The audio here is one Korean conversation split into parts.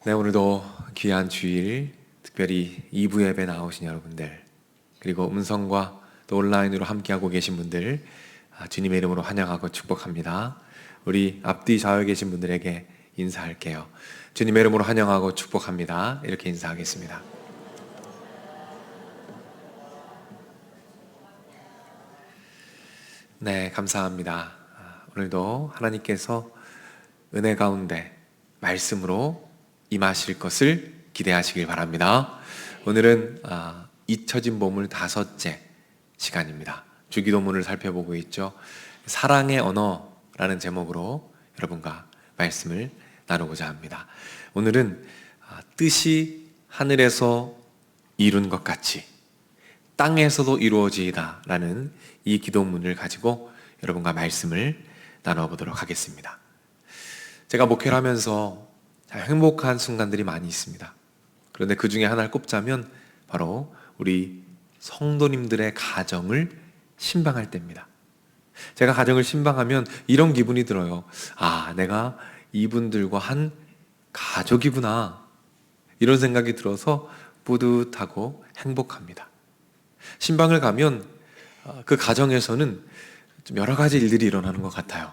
네, 오늘도 귀한 주일, 특별히 2부 예배 나오신 여러분들, 그리고 음성과 또 온라인으로 함께하고 계신 분들, 주님의 이름으로 환영하고 축복합니다. 우리 앞뒤 좌우에 계신 분들에게 인사할게요. 주님의 이름으로 환영하고 축복합니다. 이렇게 인사하겠습니다. 네, 감사합니다. 오늘도 하나님께서 은혜 가운데 말씀으로 임하실 것을 기대하시길 바랍니다. 오늘은 잊혀진 보물 5째 시간입니다. 주기도문을 살펴보고 있죠. 사랑의 언어라는 제목으로 여러분과 말씀을 나누고자 합니다. 오늘은 뜻이 하늘에서 이룬 것 같이 땅에서도 이루어지이다 라는 이 기도문을 가지고 여러분과 말씀을 나눠보도록 하겠습니다. 제가 목회를 하면서 행복한 순간들이 많이 있습니다. 그런데 그 중에 하나를 꼽자면 바로 우리 성도님들의 가정을 신방할 때입니다. 제가 가정을 신방하면 이런 기분이 들어요. 내가 이분들과 한 가족이구나, 이런 생각이 들어서 뿌듯하고 행복합니다. 신방을 가면 그 가정에서는 좀 여러 가지 일들이 일어나는 것 같아요.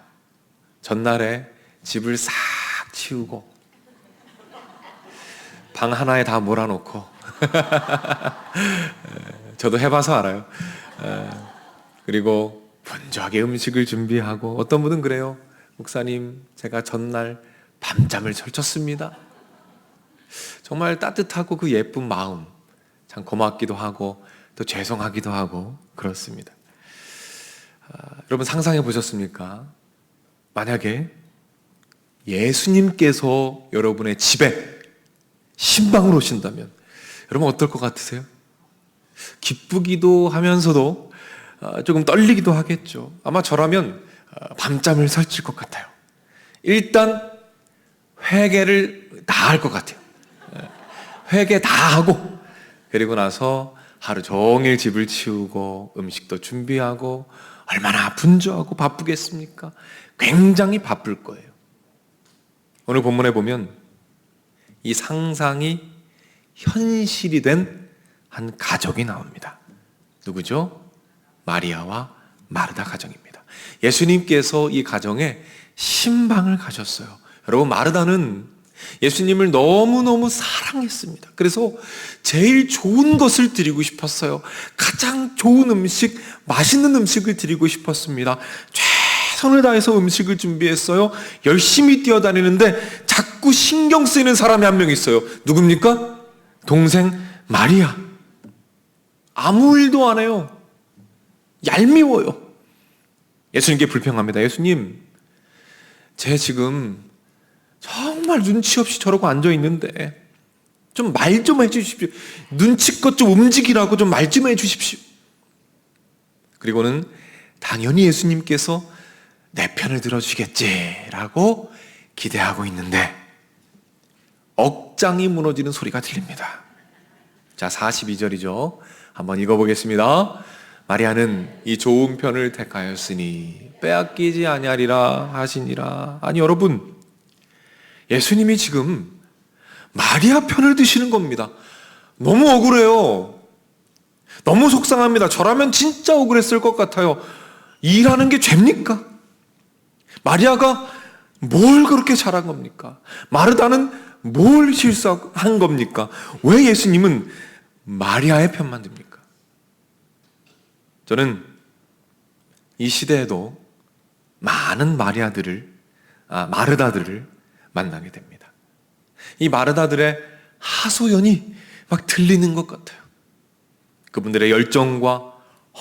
전날에 집을 싹 치우고 방 하나에 다 몰아놓고 저도 해봐서 알아요. 그리고 분주하게 음식을 준비하고, 어떤 분은 그래요. 목사님, 제가 전날 밤잠을 설쳤습니다. 정말 따뜻하고 그 예쁜 마음, 참 고맙기도 하고 또 죄송하기도 하고 그렇습니다. 여러분 상상해 보셨습니까? 만약에 예수님께서 여러분의 집에 신방으로 오신다면 여러분 어떨 것 같으세요? 기쁘기도 하면서도 조금 떨리기도 하겠죠. 아마 저라면 밤잠을 설칠 것 같아요. 일단 회개를 다 할 것 같아요. 회개 다 하고, 그리고 나서 하루 종일 집을 치우고 음식도 준비하고, 얼마나 분주하고 바쁘겠습니까? 굉장히 바쁠 거예요. 오늘 본문에 보면 이 상상이 현실이 된 한 가족이 나옵니다. 누구죠? 마리아와 마르다 가정입니다. 예수님께서 이 가정에 신방을 가셨어요. 여러분, 마르다는 예수님을 너무너무 사랑했습니다. 그래서 제일 좋은 것을 드리고 싶었어요. 가장 좋은 음식, 맛있는 음식을 드리고 싶었습니다. 최선을 다해서 음식을 준비했어요. 열심히 뛰어다니는데 자꾸 신경 쓰이는 사람이 한 명 있어요. 누굽니까? 동생 마리아. 아무 일도 안 해요. 얄미워요. 예수님께 불평합니다. 예수님, 제 지금 정말 눈치 없이 저러고 앉아 있는데 좀 말 좀 해주십시오. 눈치껏 좀 움직이라고 좀 말 좀 해주십시오. 그리고는 당연히 예수님께서 내 편을 들어주겠지라고 기대하고 있는데 억장이 무너지는 소리가 들립니다. 자, 42절이죠. 한번 읽어보겠습니다. 마리아는 이 좋은 편을 택하였으니 빼앗기지 아니하리라 하시니라. 아니 여러분, 예수님이 지금 마리아 편을 드시는 겁니다. 너무 억울해요. 너무 속상합니다. 저라면 진짜 억울했을 것 같아요. 일하는 게 죄입니까? 마리아가 뭘 그렇게 잘한 겁니까? 마르다는 뭘 실수한 겁니까? 왜 예수님은 마리아의 편만 듭니까? 저는 이 시대에도 많은 마르다들을 만나게 됩니다. 이 마르다들의 하소연이 막 들리는 것 같아요. 그분들의 열정과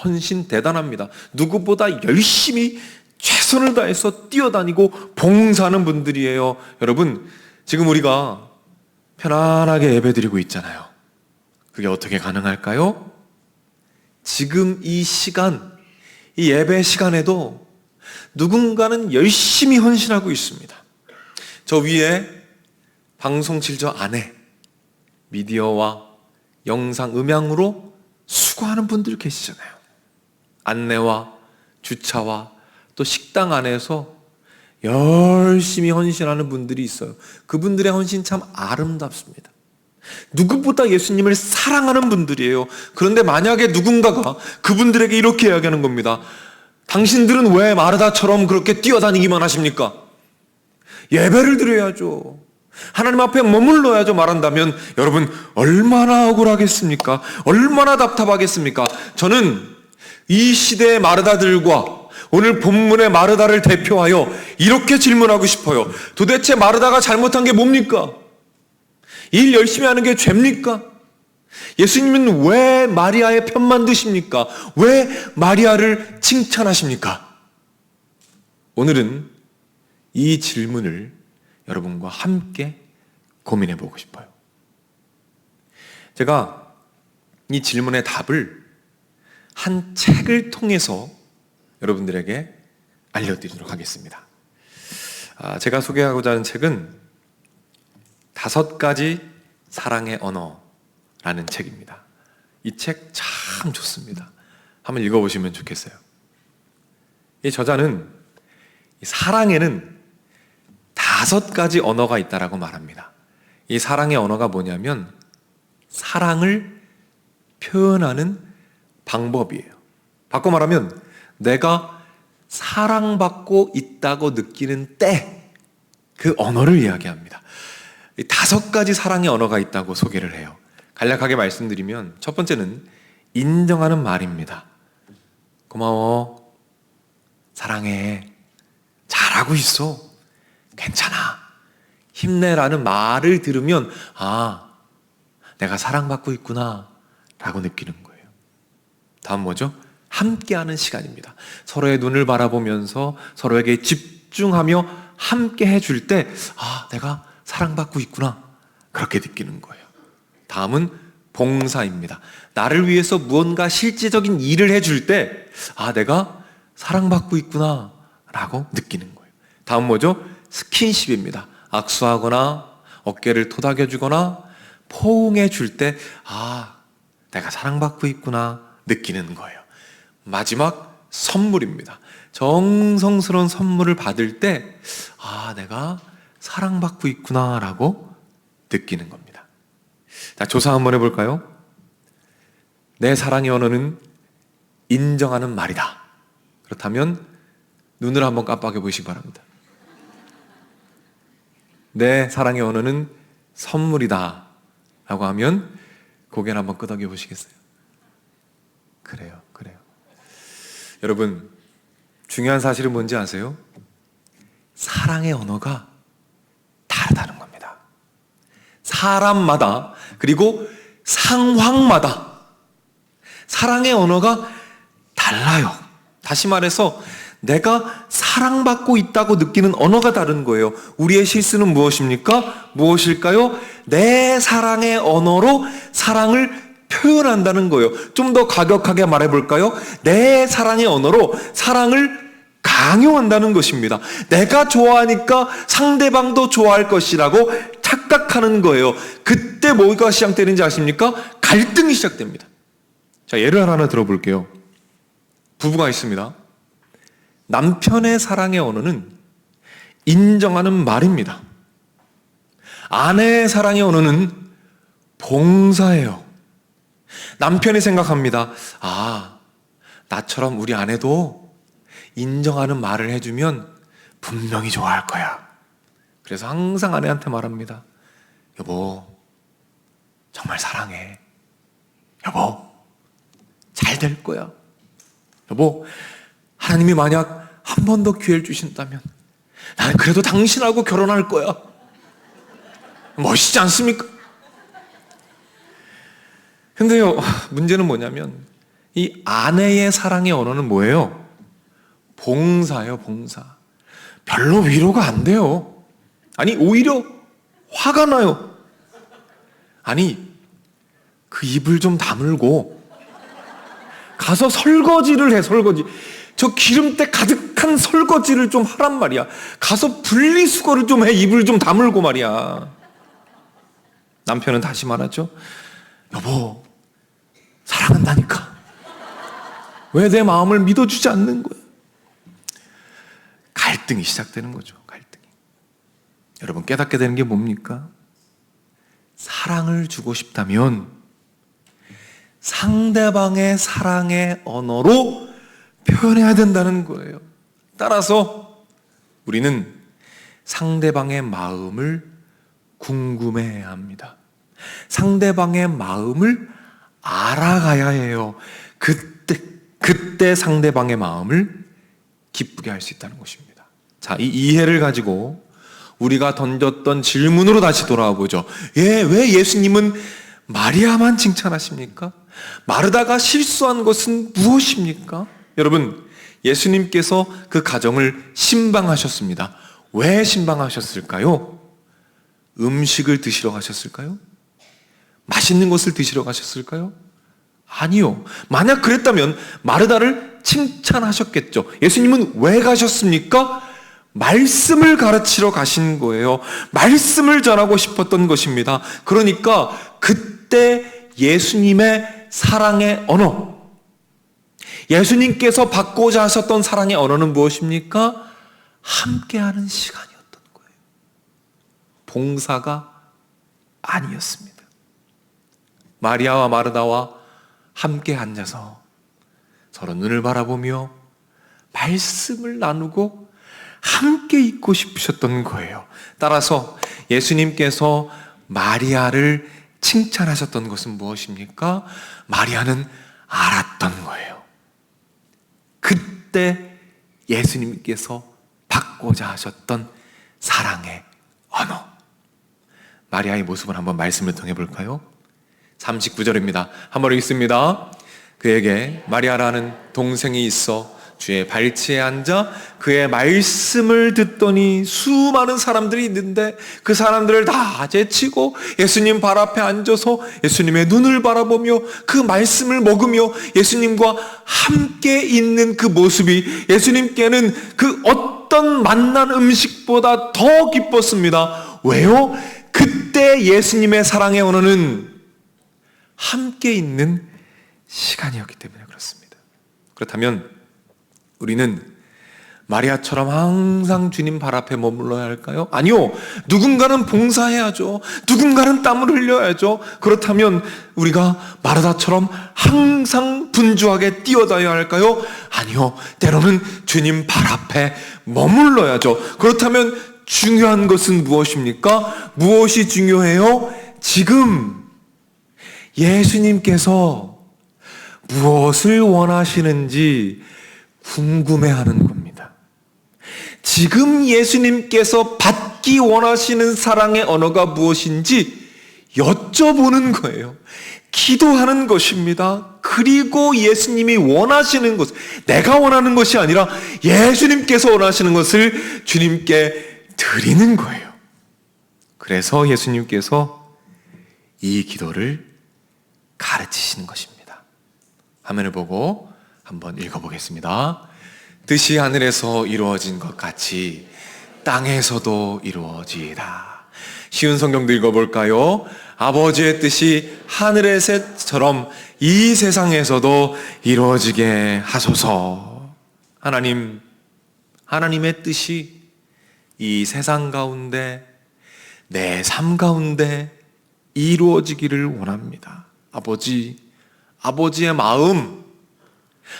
헌신 대단합니다. 누구보다 열심히 최선을 다해서 뛰어다니고 봉사하는 분들이에요. 여러분, 지금 우리가 편안하게 예배드리고 있잖아요. 그게 어떻게 가능할까요? 지금 이 시간, 이 예배 시간에도 누군가는 열심히 헌신하고 있습니다. 저 위에 방송실 저 안에 미디어와 영상, 음향으로 수고하는 분들 계시잖아요. 안내와 주차와 또 식당 안에서 열심히 헌신하는 분들이 있어요. 그분들의 헌신 참 아름답습니다. 누구보다 예수님을 사랑하는 분들이에요. 그런데 만약에 누군가가 그분들에게 이렇게 이야기하는 겁니다. 당신들은 왜 마르다처럼 그렇게 뛰어다니기만 하십니까? 예배를 드려야죠. 하나님 앞에 머물러야죠 말한다면 여러분 얼마나 억울하겠습니까? 얼마나 답답하겠습니까? 저는 이 시대의 마르다들과 오늘 본문의 마르다를 대표하여 이렇게 질문하고 싶어요. 도대체 마르다가 잘못한 게 뭡니까? 일 열심히 하는 게 죄입니까? 예수님은 왜 마리아의 편만 드십니까? 왜 마리아를 칭찬하십니까? 오늘은 이 질문을 여러분과 함께 고민해 보고 싶어요. 제가 이 질문의 답을 한 책을 통해서 여러분들에게 알려드리도록 하겠습니다. 제가 소개하고자 하는 책은 5가지 사랑의 언어라는 책입니다. 이 책 참 좋습니다. 한번 읽어보시면 좋겠어요. 이 저자는 사랑에는 5가지 언어가 있다라고 말합니다. 이 사랑의 언어가 뭐냐면 사랑을 표현하는 방법이에요. 바꿔 말하면 내가 사랑받고 있다고 느끼는 때 그 언어를 이야기합니다. 5가지 사랑의 언어가 있다고 소개를 해요. 간략하게 말씀드리면 첫 번째는 인정하는 말입니다. 고마워, 사랑해, 잘하고 있어, 괜찮아, 힘내라는 말을 들으면 내가 사랑받고 있구나 라고 느끼는 거예요. 다음 뭐죠? 함께하는 시간입니다. 서로의 눈을 바라보면서 서로에게 집중하며 함께 해줄 때 내가 사랑받고 있구나 그렇게 느끼는 거예요. 다음은 봉사입니다. 나를 위해서 무언가 실제적인 일을 해줄 때 내가 사랑받고 있구나 라고 느끼는 거예요. 다음 뭐죠? 스킨십입니다. 악수하거나 어깨를 토닥여주거나 포옹해 줄 때 내가 사랑받고 있구나 느끼는 거예요. 마지막 선물입니다. 정성스러운 선물을 받을 때 내가 사랑받고 있구나 라고 느끼는 겁니다. 자, 조사 한번 해볼까요? 내 사랑의 언어는 인정하는 말이다. 그렇다면 눈을 한번 깜빡여 보시기 바랍니다. 내 사랑의 언어는 선물이다 라고 하면 고개를 한번 끄덕여 보시겠어요? 그래요. 여러분, 중요한 사실은 뭔지 아세요? 사랑의 언어가 다르다는 겁니다. 사람마다 그리고 상황마다 사랑의 언어가 달라요. 다시 말해서 내가 사랑받고 있다고 느끼는 언어가 다른 거예요. 우리의 실수는 무엇일까요? 내 사랑의 언어로 사랑을 표현한다는 거예요. 좀 더 가격하게 말해볼까요? 내 사랑의 언어로 사랑을 강요한다는 것입니다. 내가 좋아하니까 상대방도 좋아할 것이라고 착각하는 거예요. 그때 뭐가 시작되는지 아십니까? 갈등이 시작됩니다. 자, 예를 하나 들어볼게요. 부부가 있습니다. 남편의 사랑의 언어는 인정하는 말입니다. 아내의 사랑의 언어는 봉사예요. 남편이 생각합니다. 나처럼 우리 아내도 인정하는 말을 해주면 분명히 좋아할 거야. 그래서 항상 아내한테 말합니다. 여보, 정말 사랑해. 여보, 잘 될 거야. 여보, 하나님이 만약 한 번 더 기회를 주신다면 나는 그래도 당신하고 결혼할 거야. 멋있지 않습니까? 근데요, 문제는 뭐냐면 이 아내의 사랑의 언어는 뭐예요? 봉사예요, 봉사. 별로 위로가 안 돼요. 아니, 오히려 화가 나요. 아니, 그 입을 좀 다물고 가서 설거지를 해, 설거지. 저 기름때 가득한 설거지를 좀 하란 말이야. 가서 분리수거를 좀 해, 입을 좀 다물고 말이야. 남편은 다시 말하죠. 여보, 사랑한다니까. 왜 내 마음을 믿어주지 않는 거야? 갈등이 시작되는 거죠. 갈등이. 여러분 깨닫게 되는 게 뭡니까? 사랑을 주고 싶다면 상대방의 사랑의 언어로 표현해야 된다는 거예요. 따라서 우리는 상대방의 마음을 궁금해해야 합니다. 상대방의 마음을 알아가야 해요. 그때 상대방의 마음을 기쁘게 할 수 있다는 것입니다. 자, 이 이해를 가지고 우리가 던졌던 질문으로 다시 돌아와 보죠. 왜 예수님은 마리아만 칭찬하십니까? 마르다가 실수한 것은 무엇입니까? 여러분, 예수님께서 그 가정을 신방하셨습니다. 왜 신방하셨을까요? 음식을 드시러 가셨을까요? 맛있는 것을 드시러 가셨을까요? 아니요. 만약 그랬다면 마르다를 칭찬하셨겠죠. 예수님은 왜 가셨습니까? 말씀을 가르치러 가신 거예요. 말씀을 전하고 싶었던 것입니다. 그러니까 그때 예수님의 사랑의 언어, 예수님께서 받고자 하셨던 사랑의 언어는 무엇입니까? 함께하는 시간이었던 거예요. 봉사가 아니었습니다. 마리아와 마르다와 함께 앉아서 서로 눈을 바라보며 말씀을 나누고 함께 있고 싶으셨던 거예요. 따라서 예수님께서 마리아를 칭찬하셨던 것은 무엇입니까? 마리아는 알았던 거예요. 그때 예수님께서 받고자 하셨던 사랑의 언어. 마리아의 모습을 한번 말씀을 통해 볼까요? 39절입니다. 한번 읽습니다. 그에게 마리아라는 동생이 있어 주의 발치에 앉아 그의 말씀을 듣더니 수많은 사람들이 있는데 그 사람들을 다 제치고 예수님 발 앞에 앉아서 예수님의 눈을 바라보며 그 말씀을 먹으며 예수님과 함께 있는 그 모습이 예수님께는 그 어떤 맛난 음식보다 더 기뻤습니다. 왜요? 그때 예수님의 사랑의 언어는 함께 있는 시간이었기 때문에 그렇습니다. 그렇다면 우리는 마리아처럼 항상 주님 발 앞에 머물러야 할까요? 아니요. 누군가는 봉사해야죠. 누군가는 땀을 흘려야죠. 그렇다면 우리가 마르다처럼 항상 분주하게 뛰어다녀야 할까요? 아니요. 때로는 주님 발 앞에 머물러야죠. 그렇다면 중요한 것은 무엇입니까? 무엇이 중요해요? 지금 예수님께서 무엇을 원하시는지 궁금해하는 겁니다. 지금 예수님께서 받기 원하시는 사랑의 언어가 무엇인지 여쭤보는 거예요. 기도하는 것입니다. 그리고 예수님이 원하시는 것, 내가 원하는 것이 아니라 예수님께서 원하시는 것을 주님께 드리는 거예요. 그래서 예수님께서 이 기도를 가르치시는 것입니다. 화면을 보고 한번 읽어보겠습니다. 뜻이 하늘에서 이루어진 것 같이 땅에서도 이루어지이다. 쉬운 성경도 읽어볼까요? 아버지의 뜻이 하늘의 새처럼 이 세상에서도 이루어지게 하소서. 하나님의 뜻이 이 세상 가운데 내 삶 가운데 이루어지기를 원합니다. 아버지의 마음,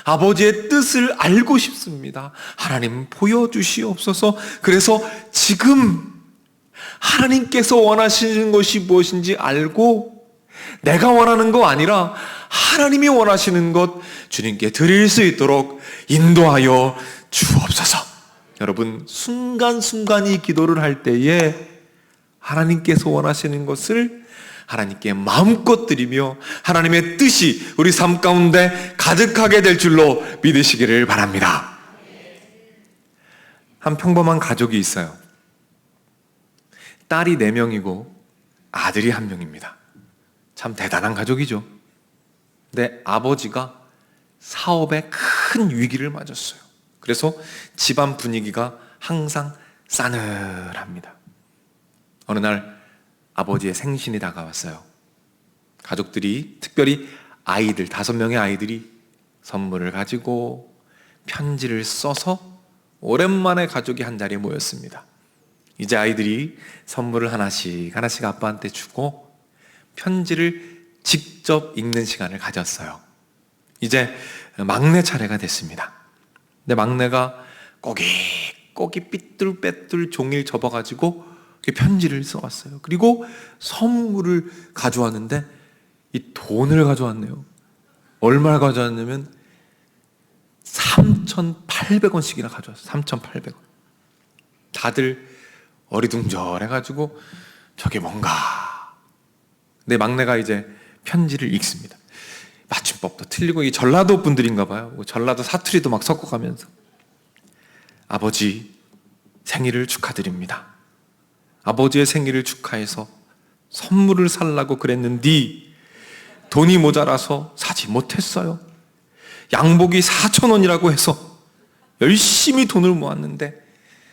아버지의 뜻을 알고 싶습니다. 하나님 보여주시옵소서. 그래서 지금 하나님께서 원하시는 것이 무엇인지 알고 내가 원하는 거 아니라 하나님이 원하시는 것 주님께 드릴 수 있도록 인도하여 주옵소서. 여러분, 순간순간이 기도를 할 때에 하나님께서 원하시는 것을 하나님께 마음껏 드리며 하나님의 뜻이 우리 삶 가운데 가득하게 될 줄로 믿으시기를 바랍니다. 한 평범한 가족이 있어요. 딸이 4명이고 아들이 1명입니다. 참 대단한 가족이죠. 근데 아버지가 사업에 큰 위기를 맞았어요. 그래서 집안 분위기가 항상 싸늘합니다. 어느 날 아버지의 생신이 다가왔어요. 가족들이, 특별히 아이들, 5명의 아이들이 선물을 가지고 편지를 써서 오랜만에 가족이 한 자리에 모였습니다. 이제 아이들이 선물을 하나씩 아빠한테 주고 편지를 직접 읽는 시간을 가졌어요. 이제 막내 차례가 됐습니다. 근데 막내가 꼬깃꼬깃 삐뚤빼뚤 종이를 접어가지고 편지를 써왔어요. 그리고 선물을 가져왔는데 이 돈을 가져왔네요. 얼마를 가져왔냐면 3,800원씩이나 가져왔어요. 3,800원. 다들 어리둥절해가지고 저게 뭔가. 내 막내가 이제 편지를 읽습니다. 맞춤법도 틀리고 이 전라도 분들인가 봐요. 전라도 사투리도 막 섞어가면서 아버지 생일을 축하드립니다. 아버지의 생일을 축하해서 선물을 살라고 그랬는데 돈이 모자라서 사지 못했어요. 양복이 4,000원이라고 해서 열심히 돈을 모았는데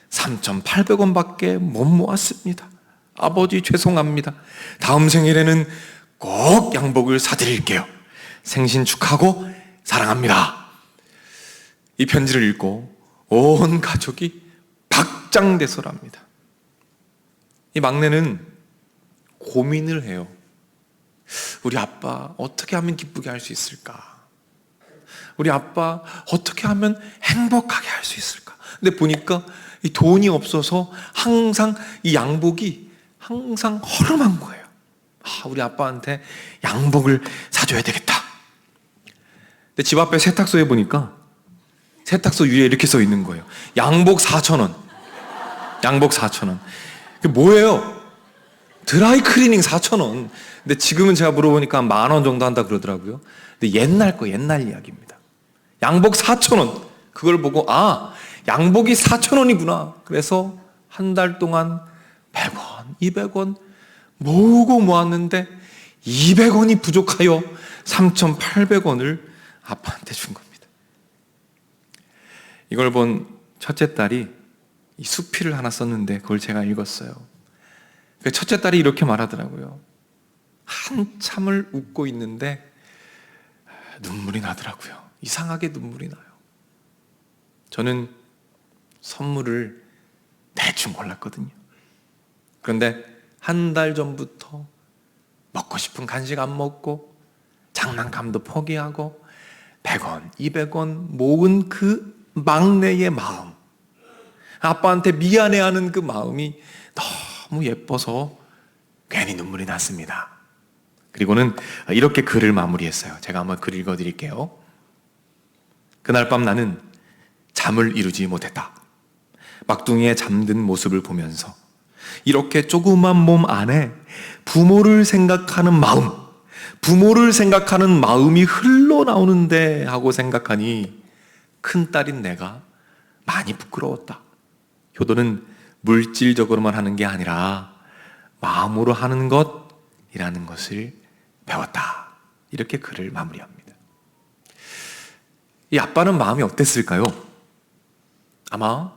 3,800원밖에 못 모았습니다. 아버지 죄송합니다. 다음 생일에는 꼭 양복을 사드릴게요. 생신 축하하고 사랑합니다. 이 편지를 읽고 온 가족이 박장대소랍니다. 이 막내는 고민을 해요. 우리 아빠 어떻게 하면 기쁘게 할 수 있을까? 우리 아빠 어떻게 하면 행복하게 할 수 있을까? 근데 보니까 이 돈이 없어서 항상 이 양복이 항상 허름한 거예요. 우리 아빠한테 양복을 사줘야 되겠다. 근데 집 앞에 세탁소에 보니까 세탁소 위에 이렇게 써 있는 거예요. 양복 4,000원. 양복 4,000원. 그게 뭐예요? 드라이 클리닝 4,000원. 근데 지금은 제가 물어보니까 10,000원 정도 한다 그러더라고요. 근데 옛날 이야기입니다. 양복 4,000원. 그걸 보고 양복이 4,000원이구나. 그래서 한 달 동안 100원, 200원 모으고 모았는데 200원이 부족하여 3,800원을 아빠한테 준 겁니다. 이걸 본 첫째 딸이 이 수필을 하나 썼는데 그걸 제가 읽었어요. 첫째 딸이 이렇게 말하더라고요. 한참을 웃고 있는데 눈물이 나더라고요. 이상하게 눈물이 나요. 저는 선물을 대충 골랐거든요. 그런데 한 달 전부터 먹고 싶은 간식 안 먹고 장난감도 포기하고 100원, 200원 모은 그 막내의 마음, 아빠한테 미안해하는 그 마음이 너무 예뻐서 괜히 눈물이 났습니다. 그리고는 이렇게 글을 마무리했어요. 제가 한번 글 읽어드릴게요. 그날 밤 나는 잠을 이루지 못했다. 막둥이의 잠든 모습을 보면서 이렇게 조그만 몸 안에 부모를 생각하는 마음이 흘러나오는데 하고 생각하니 큰딸인 내가 많이 부끄러웠다. 효도는 물질적으로만 하는 게 아니라 마음으로 하는 것이라는 것을 배웠다. 이렇게 글을 마무리합니다. 이 아빠는 마음이 어땠을까요? 아마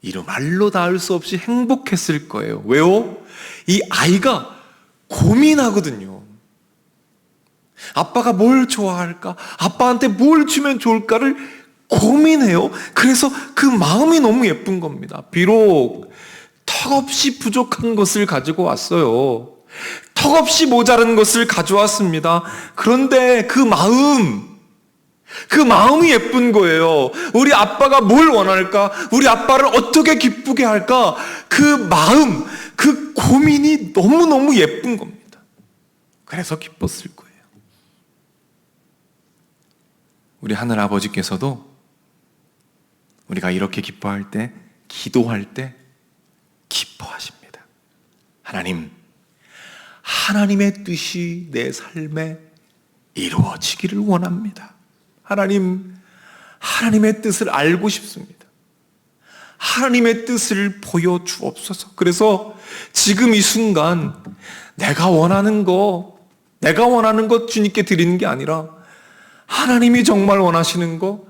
이루 말로 닿을 수 없이 행복했을 거예요. 왜요? 이 아이가 고민하거든요. 아빠가 뭘 좋아할까? 아빠한테 뭘 주면 좋을까를 고민해요. 그래서 그 마음이 너무 예쁜 겁니다. 비록 턱없이 부족한 것을 가지고 왔어요. 턱없이 모자른 것을 가져왔습니다. 그런데 그 마음이 예쁜 거예요. 우리 아빠가 뭘 원할까? 우리 아빠를 어떻게 기쁘게 할까? 그 마음, 그 고민이 너무너무 예쁜 겁니다. 그래서 기뻤을 거예요. 우리 하늘 아버지께서도 우리가 이렇게 기뻐할 때, 기도할 때 기뻐하십니다. 하나님의 뜻이 내 삶에 이루어지기를 원합니다. 하나님의 뜻을 알고 싶습니다. 하나님의 뜻을 보여주옵소서. 그래서 지금 이 순간 내가 원하는 것 주님께 드리는 게 아니라 하나님이 정말 원하시는 거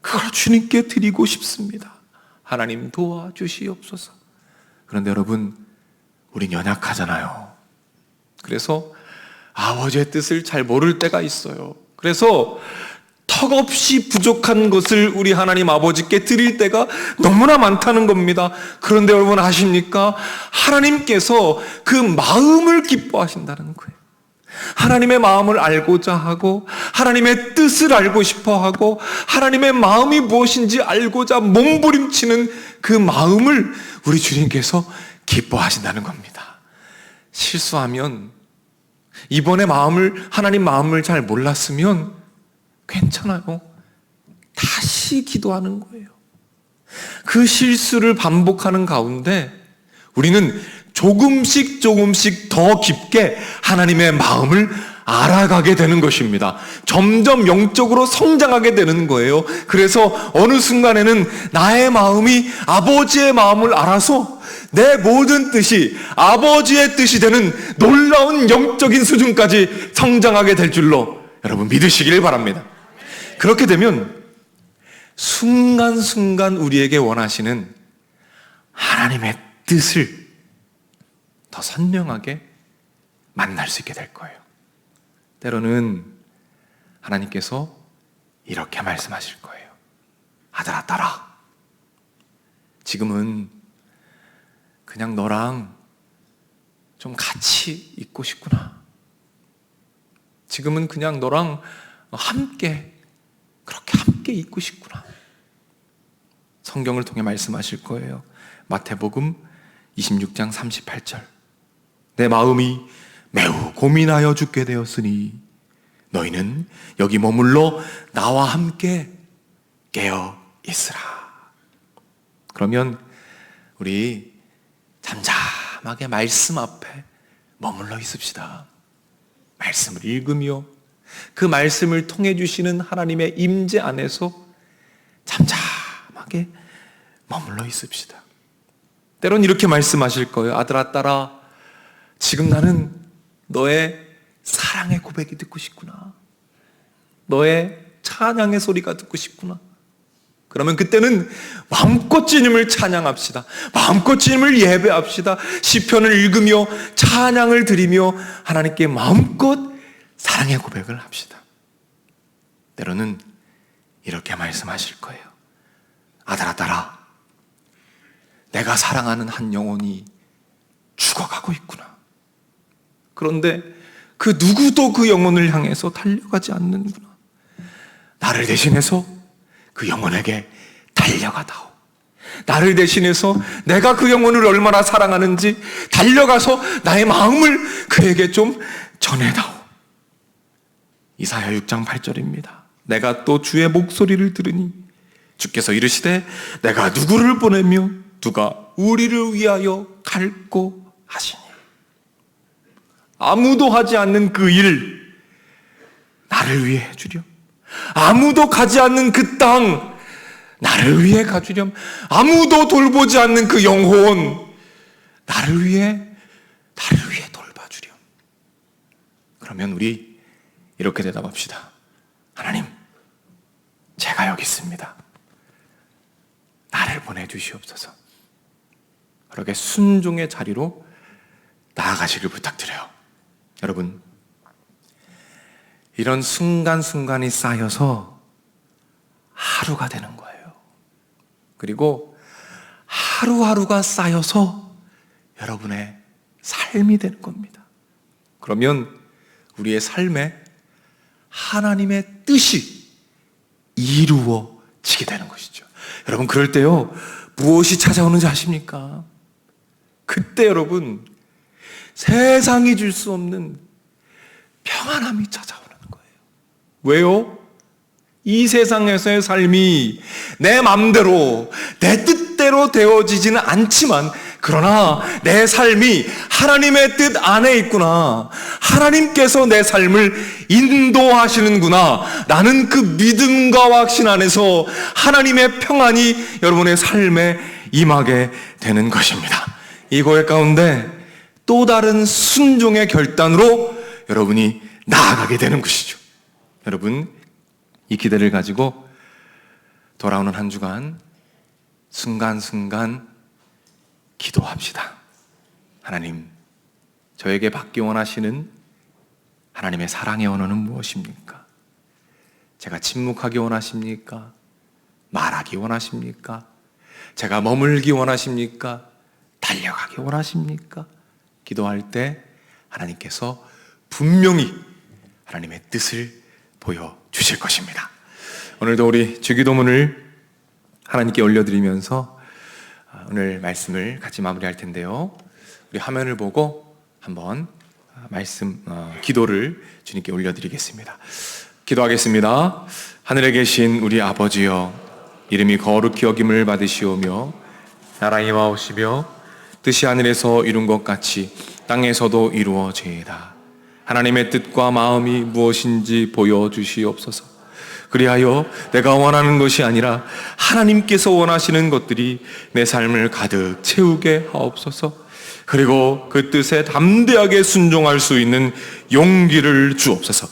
그걸 주님께 드리고 싶습니다. 하나님 도와주시옵소서. 그런데 여러분, 우린 연약하잖아요. 그래서 아버지의 뜻을 잘 모를 때가 있어요. 그래서 턱없이 부족한 것을 우리 하나님 아버지께 드릴 때가 너무나 많다는 겁니다. 그런데 여러분 아십니까? 하나님께서 그 마음을 기뻐하신다는 거예요. 하나님의 마음을 알고자 하고 하나님의 뜻을 알고 싶어 하고 하나님의 마음이 무엇인지 알고자 몸부림치는 그 마음을 우리 주님께서 기뻐하신다는 겁니다. 실수하면 이번에 하나님 마음을 잘 몰랐으면 괜찮아요. 다시 기도하는 거예요. 그 실수를 반복하는 가운데 우리는 조금씩 더 깊게 하나님의 마음을 알아가게 되는 것입니다. 점점 영적으로 성장하게 되는 거예요. 그래서 어느 순간에는 나의 마음이 아버지의 마음을 알아서 내 모든 뜻이 아버지의 뜻이 되는 놀라운 영적인 수준까지 성장하게 될 줄로 여러분 믿으시길 바랍니다. 그렇게 되면 순간순간 우리에게 원하시는 하나님의 뜻을 더 선명하게 만날 수 있게 될 거예요. 때로는 하나님께서 이렇게 말씀하실 거예요. 아들아, 딸아, 지금은 그냥 너랑 좀 같이 있고 싶구나. 지금은 그냥 너랑 그렇게 함께 있고 싶구나. 성경을 통해 말씀하실 거예요. 마태복음 26장 38절. 내 마음이 매우 고민하여 죽게 되었으니 너희는 여기 머물러 나와 함께 깨어 있으라. 그러면 우리 잠잠하게 말씀 앞에 머물러 있읍시다. 말씀을 읽으며 그 말씀을 통해 주시는 하나님의 임재 안에서 잠잠하게 머물러 있읍시다. 때론 이렇게 말씀하실 거예요. 아들아, 딸아, 지금 나는 너의 사랑의 고백이 듣고 싶구나. 너의 찬양의 소리가 듣고 싶구나. 그러면 그때는 마음껏 주님을 찬양합시다. 마음껏 주님을 예배합시다. 시편을 읽으며 찬양을 드리며 하나님께 마음껏 사랑의 고백을 합시다. 때로는 이렇게 말씀하실 거예요. 아들아, 딸아, 내가 사랑하는 한 영혼이 죽어가고 있구나. 그런데 그 누구도 그 영혼을 향해서 달려가지 않는구나. 나를 대신해서 그 영혼에게 달려가다오. 나를 대신해서 내가 그 영혼을 얼마나 사랑하는지 달려가서 나의 마음을 그에게 좀 전해다오. 이사야 6장 8절입니다. 내가 또 주의 목소리를 들으니 주께서 이르시되 내가 누구를 보내며 누가 우리를 위하여 갈고 하시니. 아무도 하지 않는 그 일 나를 위해 해주렴. 아무도 가지 않는 그 땅 나를 위해 가주렴. 아무도 돌보지 않는 그 영혼 나를 위해 돌봐주렴. 그러면 우리 이렇게 대답합시다. 하나님, 제가 여기 있습니다. 나를 보내주시옵소서. 그렇게 순종의 자리로 나아가시길 부탁드려요. 여러분, 이런 순간순간이 쌓여서 하루가 되는 거예요. 그리고 하루하루가 쌓여서 여러분의 삶이 되는 겁니다. 그러면 우리의 삶에 하나님의 뜻이 이루어지게 되는 것이죠. 여러분, 그럴 때요, 무엇이 찾아오는지 아십니까? 그때 여러분, 세상이 줄 수 없는 평안함이 찾아오는 거예요. 왜요? 이 세상에서의 삶이 내 맘대로, 내 뜻대로 되어지지는 않지만, 그러나 내 삶이 하나님의 뜻 안에 있구나. 하나님께서 내 삶을 인도하시는구나. 나는 그 믿음과 확신 안에서 하나님의 평안이 여러분의 삶에 임하게 되는 것입니다. 이 고백 가운데 또 다른 순종의 결단으로 여러분이 나아가게 되는 것이죠. 여러분, 이 기대를 가지고 돌아오는 한 주간 순간순간 기도합시다. 하나님, 저에게 받기 원하시는 하나님의 사랑의 언어는 무엇입니까? 제가 침묵하기 원하십니까? 말하기 원하십니까? 제가 머물기 원하십니까? 달려가기 원하십니까? 기도할 때 하나님께서 분명히 하나님의 뜻을 보여주실 것입니다. 오늘도 우리 주기도문을 하나님께 올려드리면서 오늘 말씀을 같이 마무리할 텐데요. 우리 화면을 보고 한번 기도를 주님께 올려드리겠습니다. 기도하겠습니다. 하늘에 계신 우리 아버지여, 이름이 거룩히 여김을 받으시오며 나라 임하오시며 뜻이 하늘에서 이룬 것 같이 땅에서도 이루어지이다. 하나님의 뜻과 마음이 무엇인지 보여주시옵소서. 그리하여 내가 원하는 것이 아니라 하나님께서 원하시는 것들이 내 삶을 가득 채우게 하옵소서. 그리고 그 뜻에 담대하게 순종할 수 있는 용기를 주옵소서.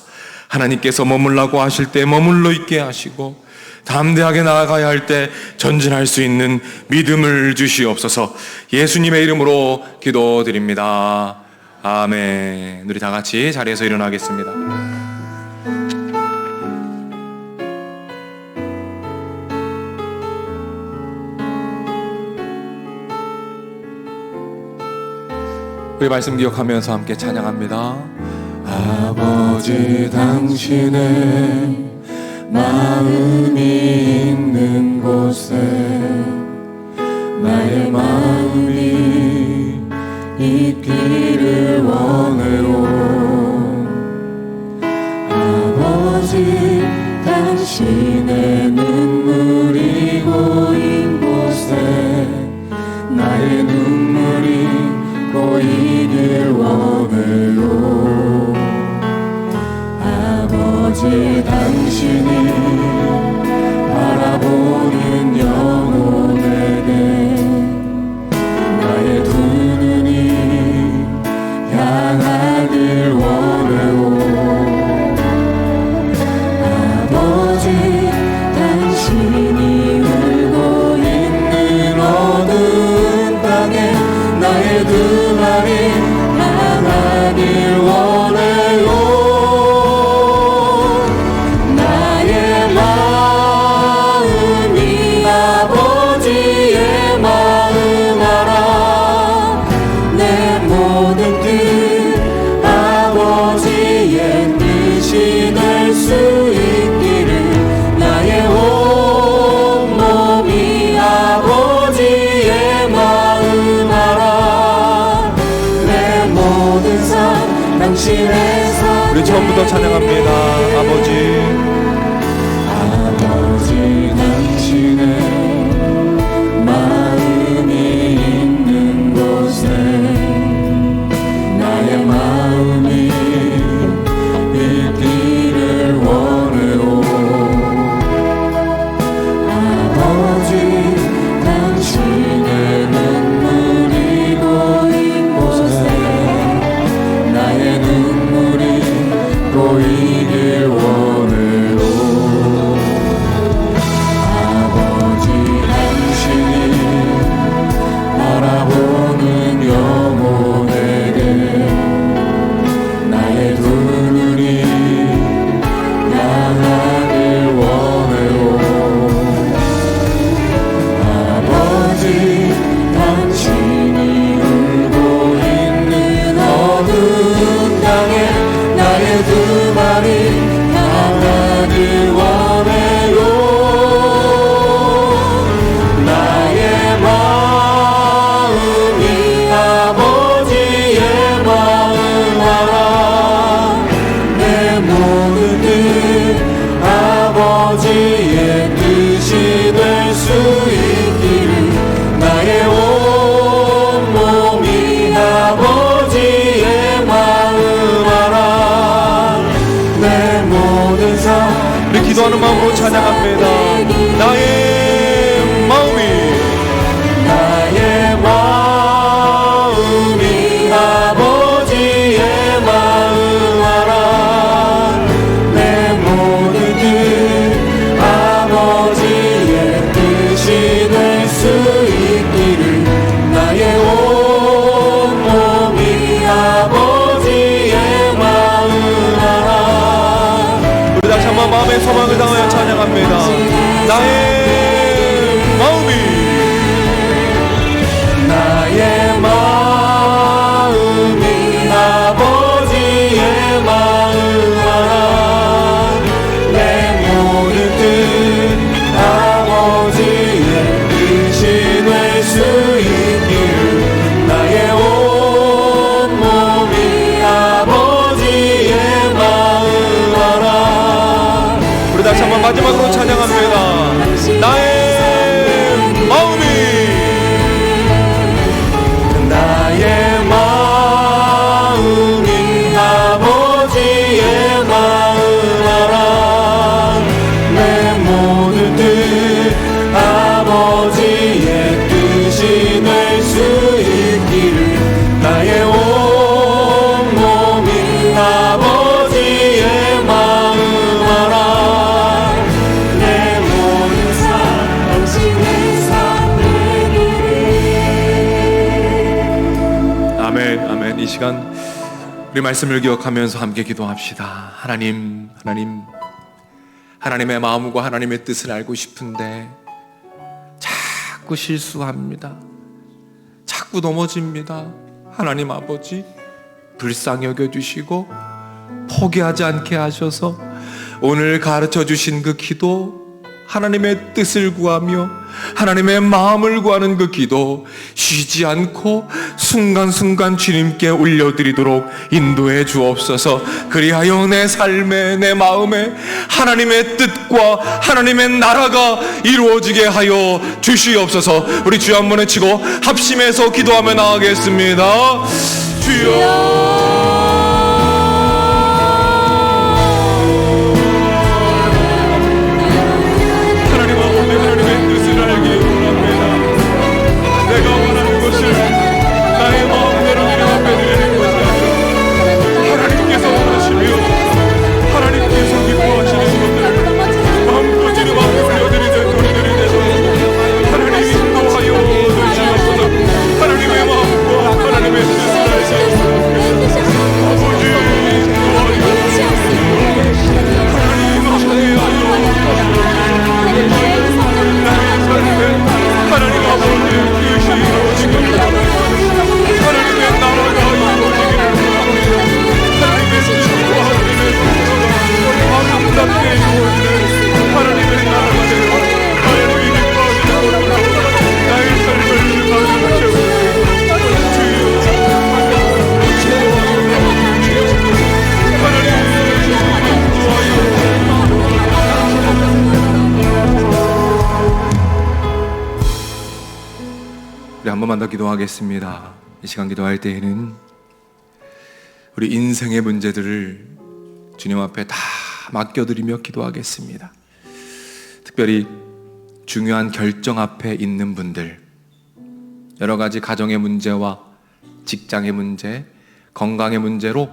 하나님께서 머물라고 하실 때 머물러 있게 하시고, 담대하게 나아가야 할 때 전진할 수 있는 믿음을 주시옵소서. 예수님의 이름으로 기도드립니다. 아멘. 우리 다 같이 자리에서 일어나겠습니다. 우리 말씀 기억하면서 함께 찬양합니다. 아버지, 당신의 마음이 있는 곳에 나의 마음이 있기를 원해요. 아버지, 당신의 눈물이 고인 곳에 나의 눈물이 보이길 원해요. 아버지, 당신이 바라보는 영혼에게 나의 두 눈이 향하길 원해요. 아버지, 당신이 울고 있는 어두운 땅에 나의 두 발이 향하길 원해요. 나의 마음이 아버지의 마음 알아. 내 모든 뜻 아버지의 뜻이 될 수 있기를 나의 온 몸이 아버지의 마음 알아. 내 모든 삶 당신의 삶. 우리 처음부터 찬양합니다. 아버지, 당신의 마음이 있는 곳에 나의 마음이 있기를 원해요. 아버지, 당신의 눈물이 고인 곳에 나의 눈물이 보이길 원해. 한번 마음의 소망을 당하여 찬양합니다. 나의 마음이 아버지의 마음아 내 모든 뜻 아버지의 뜻이 될 수 있기를 나의 온 몸이 아버지의 마음 알아. 우리 다시 한번 마지막으로 찬양합니다. 나의 마음이 아버지의 마음 알아. 내 모든 뜻 아버지의 뜻이 될 수 있기를 나의 온 몸이 아버지의 마음 알아. 내 모든 삶 당신의 삶 아멘. 아멘. 이 시간 우리 말씀을 기억하면서 함께 기도합시다. 하나님의 마음과 하나님의 뜻을 알고 싶은데 자꾸 실수합니다. 자꾸 넘어집니다. 하나님 아버지 불쌍히 여겨주시고 포기하지 않게 하셔서 오늘 가르쳐 주신 그 기도, 하나님의 뜻을 구하며 하나님의 마음을 구하는 그 기도 쉬지 않고 순간순간 주님께 올려드리도록 인도해 주옵소서. 그리하여 내 삶에 내 마음에 하나님의 뜻과 하나님의 나라가 이루어지게 하여 주시옵소서. 우리 주여 한번 외치고 합심해서 기도하며 나가겠습니다. 주여 한 번만 더 기도하겠습니다. 이 시간 기도할 때에는 우리 인생의 문제들을 주님 앞에 다 맡겨드리며 기도하겠습니다. 특별히 중요한 결정 앞에 있는 분들, 여러 가지 가정의 문제와 직장의 문제, 건강의 문제로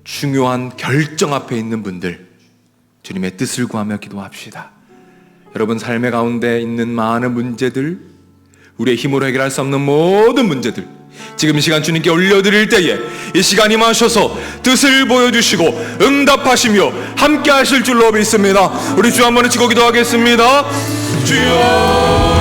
중요한 결정 앞에 있는 분들, 주님의 뜻을 구하며 기도합시다. 여러분 삶의 가운데 있는 많은 문제들, 우리의 힘으로 해결할 수 없는 모든 문제들 지금 이 시간 주님께 올려드릴 때에 이 시간 임하셔서 뜻을 보여주시고 응답하시며 함께 하실 줄로 믿습니다. 우리 주 한번 외치고 기도하겠습니다. 주여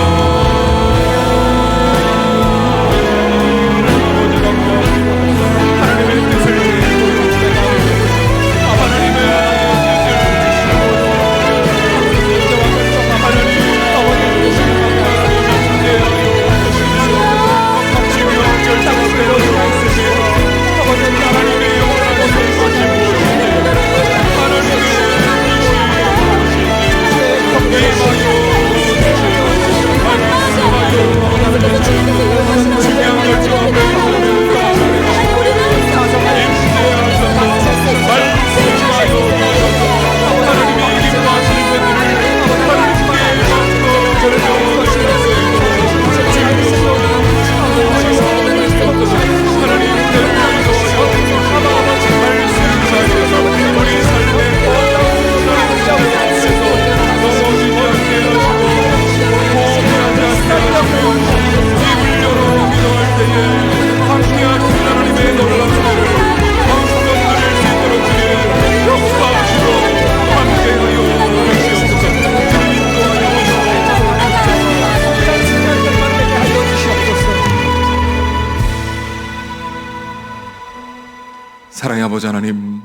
아버지 하나님,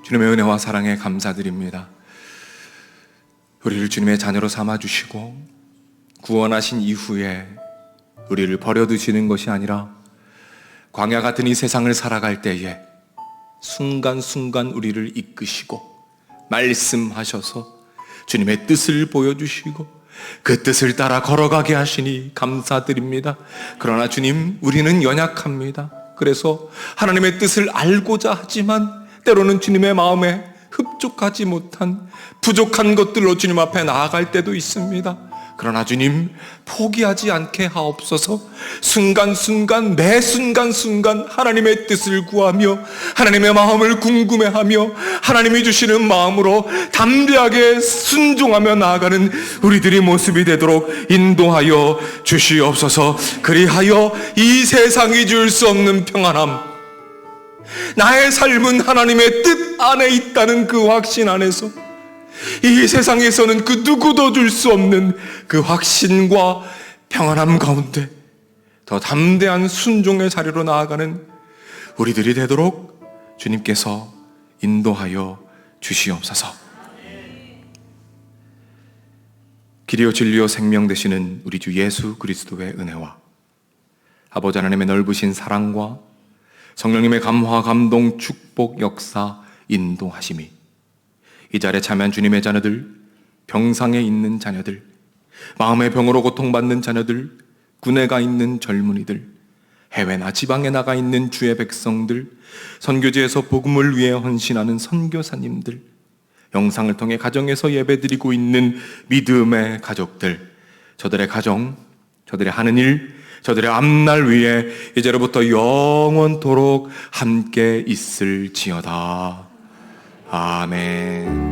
주님의 은혜와 사랑에 감사드립니다. 우리를 주님의 자녀로 삼아주시고 구원하신 이후에 우리를 버려두시는 것이 아니라 광야 같은 이 세상을 살아갈 때에 순간순간 우리를 이끄시고 말씀하셔서 주님의 뜻을 보여주시고 그 뜻을 따라 걸어가게 하시니 감사드립니다. 그러나 주님, 우리는 연약합니다. 그래서 하나님의 뜻을 알고자 하지만 때로는 주님의 마음에 흡족하지 못한 부족한 것들로 주님 앞에 나아갈 때도 있습니다. 그러나 주님, 포기하지 않게 하옵소서. 순간순간, 매 순간순간 하나님의 뜻을 구하며 하나님의 마음을 궁금해하며 하나님이 주시는 마음으로 담대하게 순종하며 나아가는 우리들의 모습이 되도록 인도하여 주시옵소서. 그리하여 이 세상이 줄 수 없는 평안함, 나의 삶은 하나님의 뜻 안에 있다는 그 확신 안에서 이 세상에서는 그 누구도 줄 수 없는 그 확신과 평안함 가운데 더 담대한 순종의 자리로 나아가는 우리들이 되도록 주님께서 인도하여 주시옵소서. 길이요 진리요 생명 되시는 우리 주 예수 그리스도의 은혜와 아버지 하나님의 넓으신 사랑과 성령님의 감화, 감동, 축복, 역사, 인도하심이 이 자리에 참여한 주님의 자녀들, 병상에 있는 자녀들, 마음의 병으로 고통받는 자녀들, 군에 가 있는 젊은이들, 해외나 지방에 나가 있는 주의 백성들, 선교지에서 복음을 위해 헌신하는 선교사님들, 영상을 통해 가정에서 예배드리고 있는 믿음의 가족들, 저들의 가정, 저들의 하는 일, 저들의 앞날 위에 이제로부터 영원토록 함께 있을지어다. 아멘.